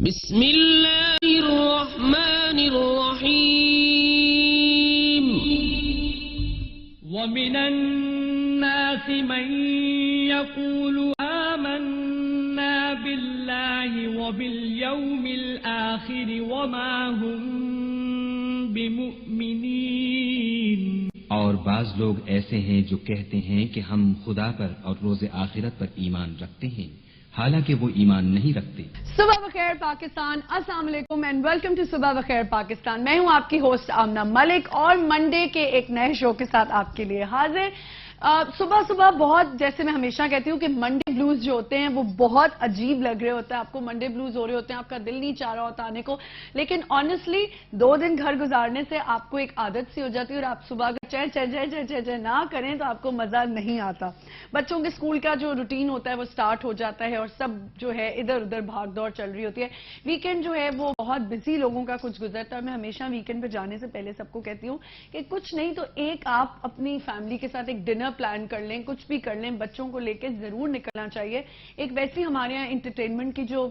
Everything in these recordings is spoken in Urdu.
بسم اللہ الرحمن الرحیم ومن الناس من يقول آمنا بالله وباليوم الآخر وما هم بمؤمنين. اور بعض لوگ ایسے ہیں جو کہتے ہیں کہ ہم خدا پر اور روز آخرت پر ایمان رکھتے ہیں، حالانکہ وہ ایمان نہیں رکھتے. صبح بخیر پاکستان، السلام علیکم اینڈ ویلکم ٹو صبح بخیر پاکستان. میں ہوں آپ کی ہوسٹ آمنہ ملک اور منڈے کے ایک نئے شو کے ساتھ آپ کے لیے حاضر. صبح صبح بہت، جیسے میں ہمیشہ کہتی ہوں کہ منڈے بلوز جو ہوتے ہیں وہ بہت عجیب لگ رہے ہوتے ہیں. آپ کو منڈے بلوز ہو رہے ہوتے ہیں، آپ کا دل نہیں چاہ رہا ہوتا آنے کو، لیکن آنیسٹلی 2 دن گھر گزارنے سے آپ کو ایک عادت سی ہو جاتی ہے اور آپ صبح اگر چہ نہ کریں تو آپ کو مزہ نہیں آتا. بچوں کے اسکول کا جو روٹین ہوتا ہے وہ سٹارٹ ہو جاتا ہے اور سب جو ہے ادھر ادھر بھاگ دوڑ چل رہی ہوتی ہے. ویکینڈ جو ہے وہ بہت بزی لوگوں کا کچھ گزرتا ہے. میں ہمیشہ ویکینڈ پہ جانے سے پہلے سب کو کہتی ہوں کہ کچھ نہیں تو ایک آپ اپنی فیملی کے ساتھ ایک ڈنر پلان کر لیں، کچھ بھی کر لیں، بچوں کو لے کے ضرور نکلنا چاہیے. ایک ویسی ہمارے یہاں انٹرٹینمنٹ کی جو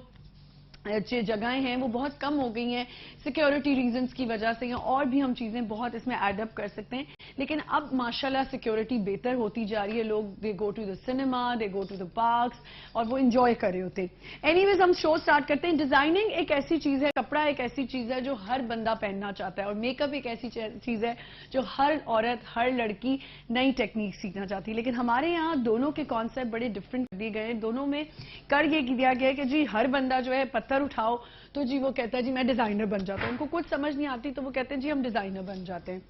جگہیں ہیں وہ بہت کم ہو گئی ہیں سیکیورٹی ریزنز کی وجہ سے، اور بھی ہم چیزیں بہت اس میں ایڈ اپ کر سکتے ہیں، لیکن اب ماشاءاللہ سیکیورٹی بہتر ہوتی جا رہی ہے. لوگ they go to the cinema, they go to the parks اور وہ انجوائے کر رہے ہوتے. اینی ویز ہم شو سٹارٹ کرتے ہیں. ڈیزائننگ ایک ایسی چیز ہے، کپڑا ایک ایسی چیز ہے جو ہر بندہ پہننا چاہتا ہے، اور میک اپ ایک ایسی چیز ہے جو ہر عورت، ہر لڑکی نئی ٹیکنیک سیکھنا چاہتی ہے. لیکن ہمارے یہاں دونوں کے کانسیپٹ بڑے ڈفرینٹ دیے گئے ہیں. دونوں میں کر یہ دیا گیا ہے کہ جی ہر بندہ جو ہے پتھر اٹھاؤ تو جی وہ کہتا ہے جی میں ڈیزائنر بن جاتا ہوں. ان کو کچھ سمجھ نہیں آتی تو وہ کہتے ہیں جی ہم ڈیزائنر بن جاتے ہیں.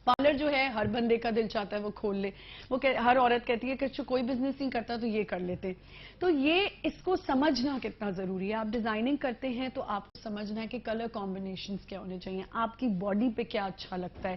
پارلر جو ہے ہر بندے کا دل چاہتا ہے وہ کھول لے. وہ ہر عورت کہتی ہے کہ کوئی بزنس نہیں کرتا تو یہ کر لیتے. تو یہ اس کو سمجھنا کتنا ضروری ہے. آپ ڈیزائننگ کرتے ہیں تو آپ کو سمجھنا ہے کہ کلر کمبینیشنز کیا ہونے چاہیے، آپ کی باڈی پہ کیا اچھا لگتا ہے،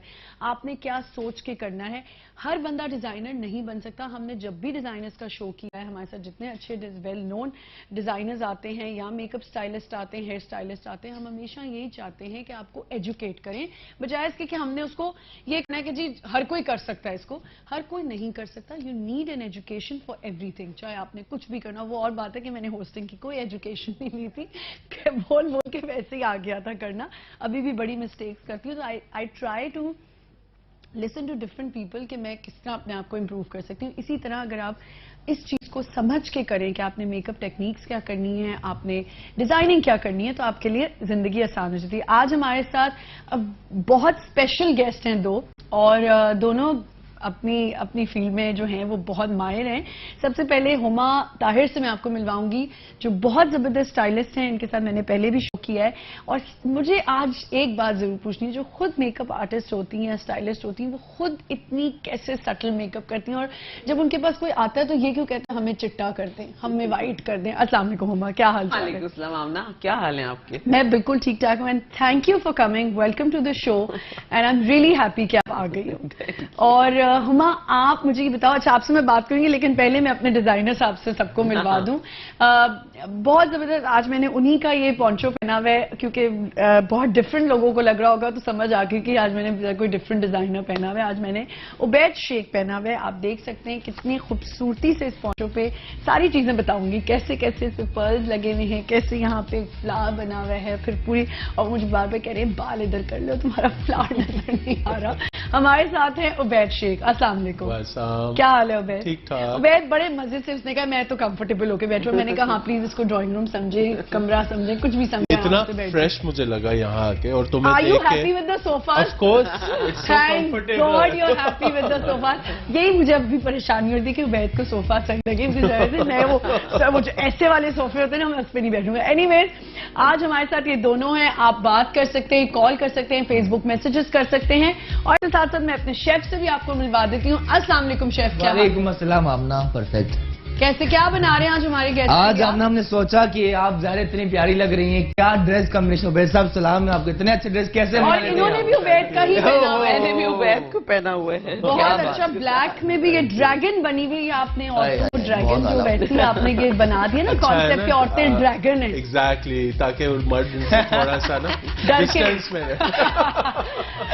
آپ نے کیا سوچ کے کرنا ہے. ہر بندہ ڈیزائنر نہیں بن سکتا. ہم نے جب بھی ڈیزائنرز کا شو کیا ہے، ہمارے ساتھ جتنے اچھے ویل نون ڈیزائنرز آتے ہیں یا میک اپ اسٹائلسٹ آتے ہیں، ہیئر اسٹائلسٹ آتے ہیں، ہم ہمیشہ یہی چاہتے ہیں کہ آپ کو ایجوکیٹ کریں، بجائے اس کے کہ ہم نے اس کو یہ کہنا ہے کہ جی ہر کوئی کر سکتا ہے. اس کو ہر کوئی نہیں کر سکتا. You need an education for every thing. چاہے آپ نے کچھ بھی کرنا. وہ اور بات ہے کہ میں نے ہوسٹنگ کی کوئی ایجوکیشن نہیں لی تھی، بول کے ویسے ہی آ گیا تھا کرنا. ابھی بھی بڑی مسٹیکس کرتی ہوں. تو I try to listen to different people کہ میں کس طرح اپنے آپ کو امپروو کر سکتی ہوں. اسی طرح اگر آپ اس چیز کو سمجھ کے کریں کہ آپ نے میک اپ ٹیکنیکس کیا کرنی ہے، آپ نے ڈیزائننگ کیا کرنی ہے، تو آپ کے لیے زندگی آسان ہو جاتی ہے. آج ہمارے ساتھ بہت اسپیشل گیسٹ ہیں دو، اور دونوں اپنی فیلڈ میں جو ہیں وہ بہت ماہر ہیں. سب سے پہلے ہما طاہر سے میں آپ کو ملواؤں گی جو بہت زبردست اسٹائلسٹ ہیں. ان کے ساتھ میں نے پہلے بھی شو کیا ہے. اور مجھے آج ایک بات ضرور پوچھنی ہے، جو خود میک اپ آرٹسٹ ہوتی ہیں، اسٹائلسٹ ہوتی ہیں، وہ خود اتنی کیسے سٹل میک اپ کرتی ہیں، اور جب ان کے پاس کوئی آتا ہے تو یہ کیوں کہتے ہیں ہمیں چٹا کر دیں، ہمیں وائٹ کر دیں. السلام علیکم ہما، کیا حال چال ہے؟ وعلیکم السلام آمنہ، کیا حال ہیں آپ کے؟ میں بالکل ٹھیک ٹھاک ہوں. And thank you for coming, welcome to the show, and I am really happy کہ آپ آ گئی ہوں. اور ہما آپ مجھے یہ بتاؤ، اچھا آپ سے میں بات کروں گی لیکن پہلے میں اپنے ڈیزائنر صاحب سے سب کو ملوا دوں. بہت زبردست آج میں نے انہی کا یہ پونچو پہنا ہوا ہے، کیونکہ بہت ڈفرینٹ لوگوں کو لگ رہا ہوگا تو سمجھ آ گئی کہ آج میں نے کوئی ڈفرینٹ ڈیزائنر پہنا ہوا ہے. آج میں نے عبید شیخ پہنا ہوا ہے. آپ دیکھ سکتے ہیں کتنی خوبصورتی سے اس پونچو پہ ساری چیزیں بتاؤں گی، کیسے کیسے اس پہ پرلز لگے ہوئے ہیں، کیسے یہاں پہ فلاور بنا ہوا ہے پھر پوری. اور مجھے بار بار کہہ رہے ہیں بال ادھر کر لو، تمہارا فلاور نظر نہیں آ رہا. ہمارے ساتھ ہیں عبید شیخ. السلام علیکم. کیا حال ہے عبید؟ ٹھیک ٹھاک. عبید بڑے مزے سے اس نے کہا میں تو کمفرٹیبل ہو کے بیٹھا ہوں. میں نے کہا ہاں پلیز اس کو ڈرائنگ روم سمجھے، کمرہ سمجھے، کچھ بھی سمجھے. اتنا فریش مجھے لگا یہاں آ کے. اور تمہیں Are you دیکھ happy کے with the sofas? Of course, it's so Thank comfortable. God you're happy with the sofas. یہی مجھے اب بھی پریشانی ہوتی ہے کہ عبید کو صوفہ صحیح لگے، اس وجہ سے میں وہ جو ایسے والے صوفے ہوتے ہیں نا میں اس پہ نہیں بیٹھوں گا. اینی ویز آج ہمارے ساتھ یہ دونوں ہیں. آپ بات کر سکتے ہیں، کال کر سکتے ہیں، فیس بک میسیجز کر سکتے ہیں، اور اس کے ساتھ ساتھ میں اپنے شیف سے بھی آپ کو ملوا دیتی ہوں. السلام علیکم شیف. کیا وعلیکم السلام آمنہ. پرفیکٹ. کیسے کیا بنا رہے ہیں آج ہمارے گیسٹ؟ آج آمنہ ہم نے سوچا کہ آپ ظاہر اتنی پیاری لگ رہی ہیں، کیا ڈریس کمبینیشن. عبید صاحب سلام ہے آپ کو، اتنے اچھے ڈریس کیسے اور انہوں نے بھی عبید کا ہی پہنا ہوا ہے. میں نے بھی عبید کو پہنا ہوا ہے. بہت اچھا. بلیک میں بھی یہ ڈریگن بنی ہوئی ہے آپ نے، عورتوں کو ڈریگن جو ویسی آپ نے یہ بنا دیا نا کانسیپٹ کہ عورتیں ڈریگن ہیں. ایگزیکٹلی، تاکہ مرد سے تھوڑا سا نا ڈسٹینس میں رہے.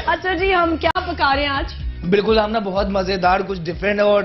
اچھا جی، ہم کیا پکا رہے ہیں آج؟ بالکل آمنہ بہت مزیدار، کچھ ڈفرینٹ. اور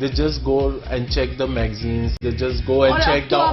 they just go and check the magazines, they just go and check the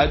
I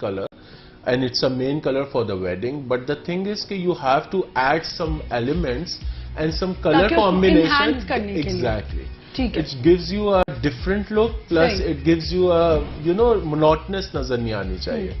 color and it's a main color for the wedding, but the thing is that you have to add some elements and some color combination. Exactly. It gives you a different look, plus it gives you a, you know, monotonous nazar nahi aani chahiye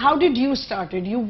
how did you started? You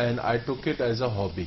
and I took it as a hobby.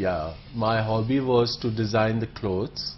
Yeah, my hobby was to design the clothes.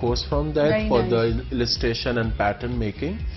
course from that for the illustration and pattern making.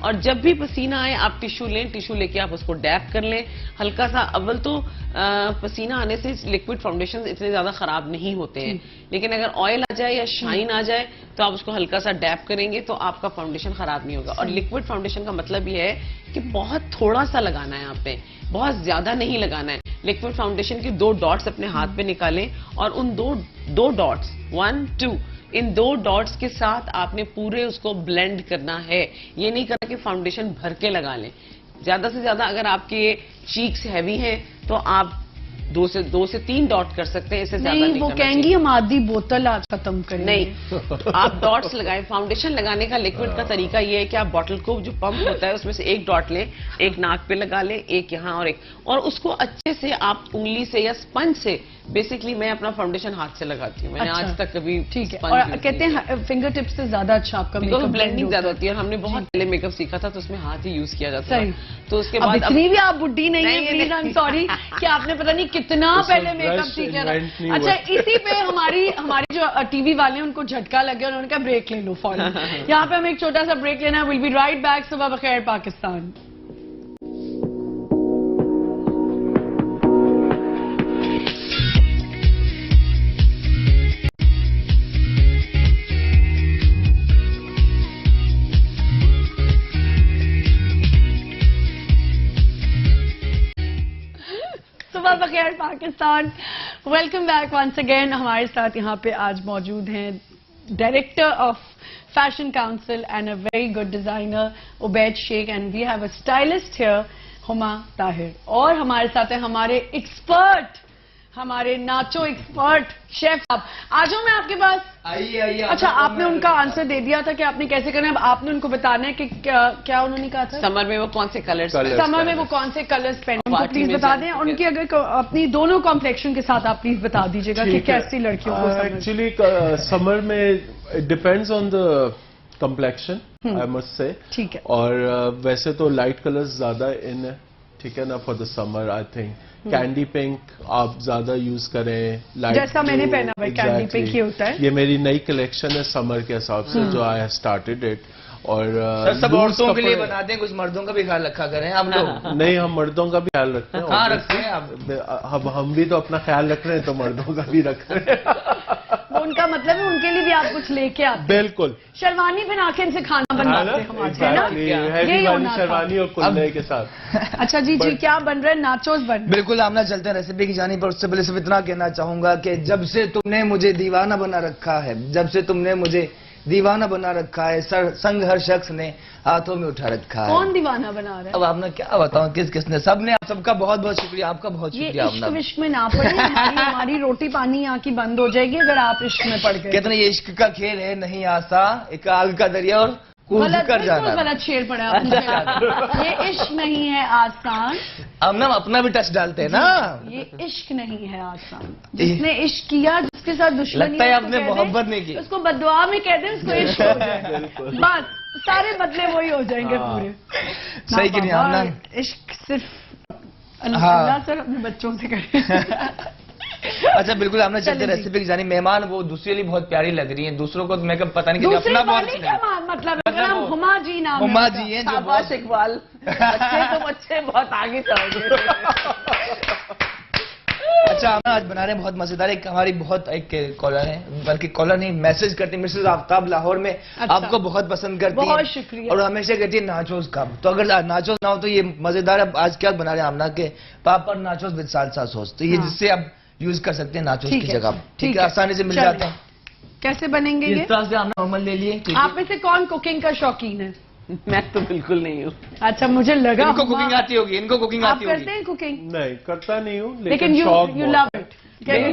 اور جب بھی پسینہ آئے آپ ٹیشو لیں, ٹیشو لے کے آپ اس کو ڈیپ کر لیں ہلکا سا. اول تو پسینہ آنے سے لکوڈ فاؤنڈیشن اتنے زیادہ خراب نہیں ہوتے ہیں, لیکن اگر آئل آ جائے یا شائن آ جائے تو آپ اس کو ہلکا سا ڈیپ کریں گے تو آپ کا فاؤنڈیشن خراب نہیں ہوگا. اور لکوڈ فاؤنڈیشن کا مطلب یہ ہے کہ بہت تھوڑا سا لگانا ہے آپ پہ, بہت زیادہ نہیں لگانا ہے. لکوڈ فاؤنڈیشن کے 2 ڈاٹس اپنے ہاتھ پہ نکالیں اور ان دو ڈاٹس 1 2 ان 2 ڈاٹس کے ساتھ آپ نے پورے اس کو بلینڈ کرنا ہے. یہ نہیں کرنا کہ فاؤنڈیشن بھر کے لگا لیں. زیادہ سے زیادہ اگر آپ کے چیکس ہیوی ہیں تو آپ 2 سے 3 ڈاٹ کر سکتے ہیں, اس سے زیادہ نہیں. وہ کہیں گی ہم آدھی بوتل آج ختم کریں. نہیں, آپ ڈاٹس لگائیں. فاؤنڈیشن لگانے کا لکوڈ کا طریقہ یہ ہے کہ آپ بوٹل کو جو پمپ ہوتا ہے اس میں سے 1 ڈاٹ لیں, 1 ناک پہ لگا لیں, 1 یہاں اور 1, اور اس کو اچھے سے آپ انگلی سے یا اسپنج سے, بیسکلی میں اپنا فاؤنڈیشن ہاتھ سے لگاتی ہوں, میں نے آج تک کبھی. ٹھیک ہے, اور کہتے ہیں فنگر ٹپس سے زیادہ اچھا آپ کا میک اپ بلینڈنگ زیادہ ہوتی ہے, اور ہم نے بہت پہلے میک اپ سیکھا تھا تو اس میں ہاتھ ہی یوز کیا جاتا ہے. تو اس کے بعد اتنی بھی آپ بڈھی نہیں ہیں, پلیز آئی ایم سوری کہ آپ نے پتہ نہیں کتنا پہلے میک اپ سیکھا تھا. اچھا, اسی پہ ہماری جو ٹی وی والے ہیں ان کو جھٹکا لگ گیا, انہوں نے کہا بریک لے لو فوراً. یہاں پہ ہمیں ایک چھوٹا سا بریک لینا ہے. Will be right back. صبح بخیر پاکستان. صبح بخیر Pakistan, welcome back once again. ہمارے ساتھ یہاں پہ آج موجود ہیں director of fashion council and a very good designer Ubaid Sheikh, and we have a stylist here Huma Tahir. اور ہمارے ساتھ ہیں ہمارے ایکسپرٹ, ہمارے ناچو ایکسپرٹ شیف صاحب. آج ہوں میں آپ کے پاس. آئیے. اچھا, آپ نے ان کا آنسر دے دیا تھا کہ آپ نے کیسے کرنا ہے. اب آپ نے ان کو بتانا ہے کہ کیا انہوں نے کہا تھا سمر میں وہ کون سے کلرز, سمر میں وہ کون سے کلرز پہنے, ان کو پلیز بتا دیں. ان کی اگر اپنی دونوں کمپلیکشن کے ساتھ آپ پلیز بتا دیجیے گا کہ کیسی لڑکیوں کو. ایکچولی سمر میں depends on the complexion I must سے. ٹھیک ہے. اور ویسے تو لائٹ کلرز زیادہ ان ہے, ٹھیک ہے نا, for the summer I think candy pink آپ زیادہ یوز کریں. جیسا میں نے پہنا ہوا کینڈی پنک ہی ہوتا ہے. یہ میری نئی کلیکشن ہے سمر کے حساب سے جو آئی ہیو اسٹارٹڈ اٹ. اور سب عورتوں کے لیے بنا دیں, کچھ مردوں کا بھی خیال رکھا کریں ہم لوگ. نہیں, ہم مردوں کا بھی خیال رکھتے ہیں. ہاں رکھتے ہیں, ہم بھی تو اپنا خیال رکھ رہے ہیں تو مردوں کا بھی رکھ رہے ہیں. ان کا مطلب ہے ان کے لیے بھی آپ کچھ لے کے آتے. بالکل. شیروانی پہنا کے ان سے کھانا بنواتے ہیں شیروانی اور کلے کے ساتھ. اچھا جی, کیا بن رہا ہے؟ ناچوز بن. بالکل, آمنا چلتے ہیں ریسیپی کی جانب. پر اس سے پہلے صرف اتنا کہنا چاہوں گا کہ جب سے تم نے مجھے دیوانہ بنا رکھا ہے, جب سے تم نے مجھے دیوانہ بنا رکھا ہے, سنگ ہر شخص نے ہاتھوں میں اٹھا رکھا ہے. کون دیوانہ بنا رہا ہے؟ اب آپ نے کیا بتاؤں کس نے, سب نے. آپ سب کا بہت بہت شکریہ, آپ کا بہت شکریہ. یہ عشق وشق میں نہ پڑے, ہماری روٹی پانی یہاں کی بند ہو جائے گی اگر آپ عشق میں پڑ گئے. کہتے ہیں یہ عشق کا کھیل ہے نہیں آسا, اقال کا دریا اور کود کر جانا. غلط شعر پڑا آپ نے. یہ عشق نہیں ہے آسان. ہم اپنا بھی ٹچ ڈالتے ہیں نا. یہ عشق نہیں ہے آسان. جس نے عشق کیا, جس کے ساتھ دشمنی لگتا ہے آپ نے محبت نہیں کی, اس کو بددعا میں کہہ دیں, اس کو عشق ہو جائے. بس سارے بدلے وہی ہو جائیں گے پورے. صحیح کہ نہیں آمنا. عشق صرف اللہ سر اپنے بچوں سے کرے. اچھا بالکل, ہم نے چلتے ریسیپی کی جانی. مہمان وہ دوسرے لیے بہت پیاری لگ رہی ہیں, دوسروں کو میک اپ پتہ نہیں کہ اپنا بہت مطلب ہما جی نام, ہما جی ہیں جو بہت اقبال تم اچھے بہت آگے چل گئے. اچھا, ہم آج بنا رہے ہیں بہت مزیدار. ایک ہماری بہت ایک کالر ہے, بلکہ کالر نہیں, میسج کرتے ہیں مسز آفتاب لاہور میں. آپ کو بہت پسند کرتی ہیں, بہت شکریہ, اور ہمیشہ کہتی ہے ناچوز کا. تو اگر ناچوز نہ ہو تو یہ مزیدار. اب آج کیا بنا رہے ہیں آمنہ کے پاپڑ ناچوز وتھ سالسا سوس. تو یہ جس سے آپ یوز کر سکتے ہیں ناچوز کی جگہ. ٹھیک ہے, آسانی سے مل جاتے ہیں. کیسے بنیں گے یہ؟ اس طرح سے ہم نے نارمل لے لیے. آپ میں سے کون کوکنگ کا شوقین ہے؟ میں تو بالکل نہیں ہوں. اچھا, مجھے لگا ان کو کوکنگ آتی ہوگی. ان کو کوکنگ آتی ہوگی. آپ کرتے ہیں کوکنگ؟ نہیں, کرتا نہیں ہوں, لیکن یو لو اٹ.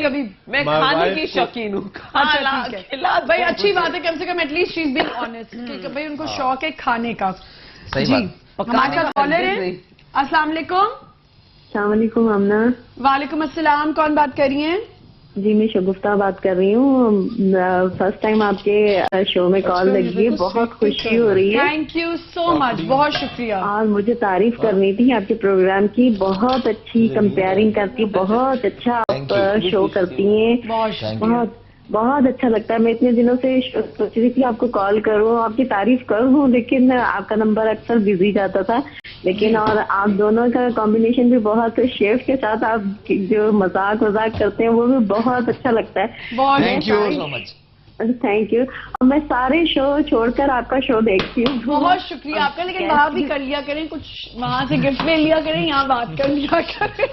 کبھی میں کھانے کی شوقین ہوں. اچھا ٹھیک ہے بھائی, اچھی بات ہے, کم سے کم at least she is being honest کہ بھائی ان کو شوق ہے کھانے کا. صحیح بات. ہمارے ساتھ کالر ہے. السلام علیکم. السلام علیکم آمنہ. وعلیکم السلام, کون بات کر رہی ہیں؟ جی میں شگفتہ بات کر رہی ہوں. فرسٹ ٹائم آپ کے شو میں کال لگی ہے, بہت خوشی ہو رہی ہے. تھینک یو سو مچ, بہت شکریہ. اور مجھے تعریف کرنی تھی آپ کے پروگرام کی, بہت اچھی کمپیئرنگ کرتی, بہت اچھا آپ شو کرتی ہیں, بہت بہت اچھا لگتا ہے. میں اتنے دنوں سے سوچ رہی تھی آپ کو کال کروں, آپ کی تعریف کروں, لیکن آپ کا نمبر اکثر بزی جاتا تھا. لیکن اور آپ دونوں کا کمبینیشن بھی بہت, شیف کے ساتھ آپ جو مذاق کرتے ہیں وہ بھی بہت اچھا لگتا ہے. Thank you so much. Thank you. اور میں سارے شو چھوڑ کر آپ کا شو دیکھتی ہوں. بہت شکریہ آپ کا, لیکن وہاں بھی کر لیا کریں, کچھ وہاں سے گفٹ لے لیا کریں, یہاں بات کر لیا کریں.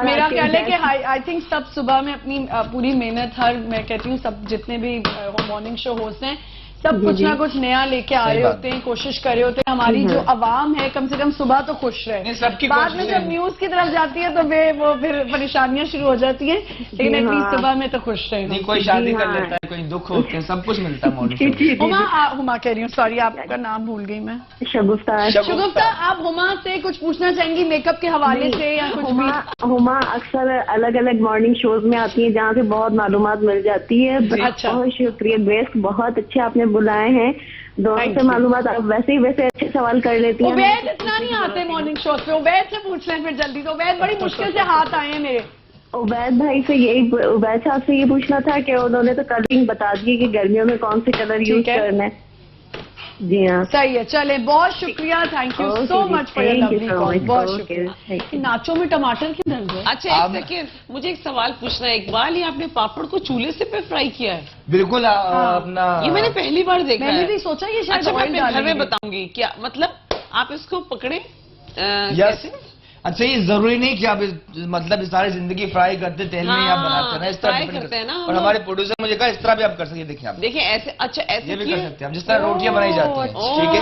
میرا خیال ہے کہ آئی تھنک سب صبح میں اپنی پوری محنت, میں کہتی ہوں سب جتنے بھی مارننگ شو ہوسٹ ہیں سب کچھ نہ کچھ نیا لے کے آ رہے ہوتے ہیں, کوشش کر رہے ہوتے ہیں ہماری جو عوام ہے کم سے کم صبح تو خوش رہے. بعد میں جب نیوز کی طرف جاتی ہے تو وہ پھر پریشانیاں شروع ہو جاتی ہیں, لیکن ایٹ لیسٹ صبح میں تو خوش رہے. کوئی شادی کر لیتا ہے, کوئی دکھ ہوتے ہیں, سب کچھ ملتا ہے مارننگ. ہما کہہ رہی ہوں, سوری آپ کا نام بھول گئی میں. شگفتہ. آپ ہما سے کچھ پوچھنا چاہیں گی میک اپ کے حوالے سے یا کچھ بھی؟ ہما اکثر الگ الگ مارننگ شوز میں آتی ہیں جہاں سے بہت معلومات مل جاتی ہے. بہت شکریہ, گیسٹ بہت اچھے آپ نے بلائے ہیں, دونوں سے معلومات آپ ویسے اچھے سوال کر لیتی ہیں. عبید اتنا نہیں آتے مارننگ شو پہ, عبید سے پوچھ لیں پھر جلدی. تو عبید بڑی مشکل سے ہاتھ آئے ہیں میرے. عبید بھائی سے عبید صاحب سے یہ پوچھنا تھا کہ انہوں نے تو کلرنگ بتا دی کہ گرمیوں میں کون سے کلر یوز کرنا ہے. جی ہاں صحیح ہے. چلے بہت شکریہ, thank you so much for your lovely call. بہت شکریہ. ناچوں میں ٹماٹر کیوں ڈل گئے؟ اچھا ایک سیکنڈ, مجھے ایک سوال پوچھنا ہے. اقبال, یہ آپ نے پاپڑ کو چولہے سے پہ فرائی کیا ہے؟ بالکل اپنا, یہ میں نے پہلی بار دیکھا ہے. میں نے بھی سوچا یہ شاید اچھا میں اپنے گھر میں بتاؤں گی. کیا مطلب آپ اس کو پکڑے کیسے؟ اچھا یہ ضروری نہیں کہ آپ مطلب ساری زندگی فرائی کرتے تیل میں یا بناتے ہیں نا, اس طرح کرتے ہیں نا. اور ہمارے پروڈیوسر مجھے کہا اس طرح بھی آپ کر سکتے, دیکھیں آپ دیکھیں ایسے. اچھا ایسے یہ بھی کر سکتے ہیں جس طرح روٹیاں بنائی جاتی ہیں, ٹھیک ہے,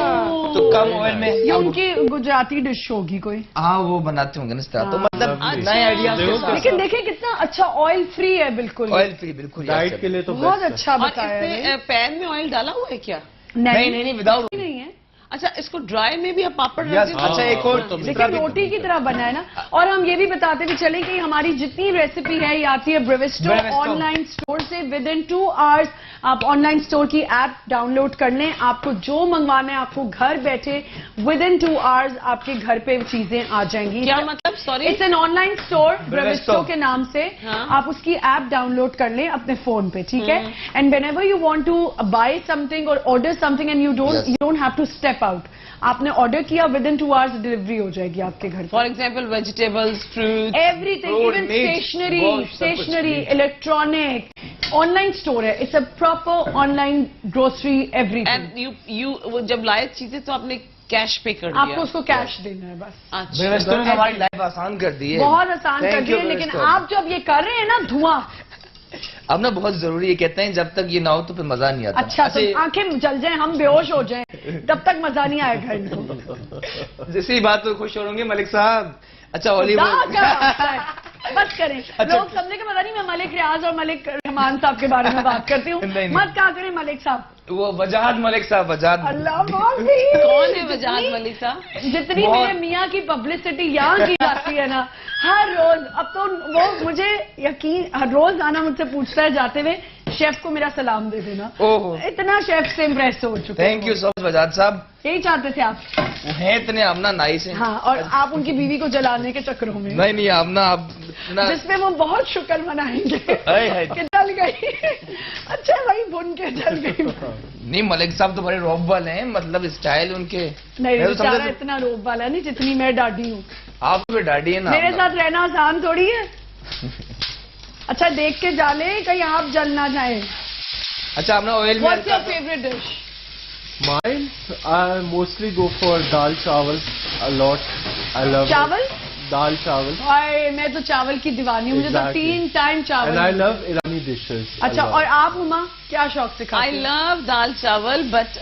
تو کم آئل میں. یہ ان کی گجراتی ڈش ہوگی کوئی, ہاں وہ بناتے ہوں گے نا اس طرح. تو مطلب نئے آئیڈیاز, لیکن دیکھیں کتنا اچھا آئل فری ہے. بالکل آئل فری, بالکل ڈائٹ کے لیے تو بہت اچھا اور بتایا اس میں پین میں آئل ڈالا ہوا ہے کیا؟ نہیں وداؤٹ نہیں ہے. اچھا اس کو ڈرائی میں بھی آپ پاپڑ اچھا ایک اور لیکن روٹی کی طرح بنا ہے نا. اور ہم یہ بھی بتاتے بھی چلیں کہ ہماری جتنی ریسیپی ہے یہ آتی ہے بریوسٹو آن لائن اسٹور سے. ود ان 2 hours آپ آن لائن اسٹور کی ایپ ڈاؤن لوڈ کر لیں. آپ کو جو منگوانا ہے آپ کو گھر بیٹھے ود ان 2 hours آپ کے گھر پہ چیزیں آ جائیں گی. کیا مطلب؟ Sorry, it's an online store بریوسٹو کے نام سے. آپ اس کی ایپ ڈاؤن لوڈ کر لیں اپنے فون پہ, ٹھیک ہے. And whenever you want to buy something اور order something and you don't have to step out, آپ نے آرڈر کیا ود ان 2 hours ڈلیوری ہو جائے گی آپ کے گھر. For example vegetables, fruit, everything, even stationery, electronic. Online store ہے, it's a proper online grocery everything. And جب لائے چیزیں تو آپ نے کیش پے کر دیا, آپ کو اس کو کیش دینا ہے بس. بریوسٹو نے ہماری لائف آسان کر دی ہے, بہت آسان کر دی ہے. لیکن آپ جب یہ کر رہے ہیں نا دھواں, اب نا بہت ضروری ہے, کہتے ہیں جب تک یہ نہ ہو تو پھر مزہ نہیں آتا. اچھا تو آنکھیں جل جائیں, ہم بے ہوش ہو جائیں, تب تک مزہ نہیں آئے گھر کو. جیسی بات تو خوش ہو گے ملک صاحب. اچھا بس کریں لوگ سمجھے کہ پتا نہیں میں ملک ریاض اور ملک رحمان صاحب کے بارے میں بات کرتی ہوں. مت کہا کریں ملک صاحب, وہ وجاہت ملک صاحب, وجاہت. اللہ معافی. کون ہے وجاہت ملک صاحب؟ جتنی میرے میاں کی پبلسٹی یہاں کی جاتی ہے نا ہر روز, اب تو وہ مجھے یقین ہر روز آنا مجھ سے پوچھتا ہے جاتے ہوئے, شیف کو میرا سلام دے دینا. اتنا شیف سے امپریس ہو چکے. تھینک یو سو مچ وجاہت صاحب. یہی چاہتے تھے آپ, ہیں اتنے آمنا نائس ہیں. ہاں, اور آپ ان کی بیوی کو جلانے کے چکروں میں. نہیں آمنا آپ, جس میں وہ بہت شکر منائیں گے کہ جل گئی. اچھا بھائی بن کے جل گئی. نہیں ملک صاحب تو بڑے روب والے ہیں, مطلب اسٹائل ان کے. نہیں بیچارہ اتنا روب والا نہیں جتنی میں ڈاڈی ہوں. آپ تو ڈاڈی ہے نا, میرے ساتھ رہنا آسان تھوڑی ہے. اچھا دیکھ کے جالے کہیں آپ جل نہ جائیں. اچھا آپ نے آئل میں. What's your favorite dish? Mine, I mostly go for dal chawal a lot. I love چاول. دال چاول. میں تو چاول کی دیوانی ہوں, مجھے تو 3 ٹائم چاول. And I love Irani dishes. اچھا اور آپ ہما کیا شوق سے کھاتے ہیں؟ I love دال چاول, but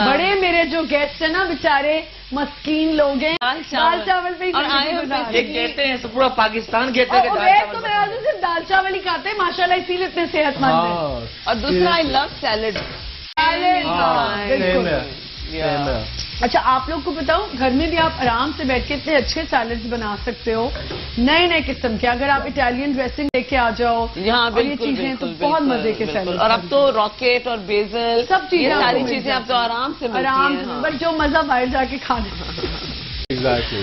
بڑے میرے جو گیسٹ ہیں نا بیچارے مسکین لوگ ہیں, دال چاول پہ یہ کہتے ہیں پورا پاکستان کہتے ہیں تو میرے حال صرف دال چاول ہی کھاتے ہیں ماشاء اللہ, اسی لیے اتنے صحت مند ہیں. اور دوسرا I love salad. اچھا آپ لوگ کو بتاؤں, گھر میں بھی آپ آرام سے بیٹھ کے اتنے اچھے سیلڈ بنا سکتے ہو, نئے قسم کے. اگر آپ اٹالین ڈریسنگ لے کے آ جاؤ, اور یہ چیزیں تو بہت مزے کے سیلڈ. اور اب تو راکٹ اور بیزل سب چیزیں, ساری چیزیں اب تو آرام سے بٹ جو مزہ باہر جا کے کھانے. Exactly.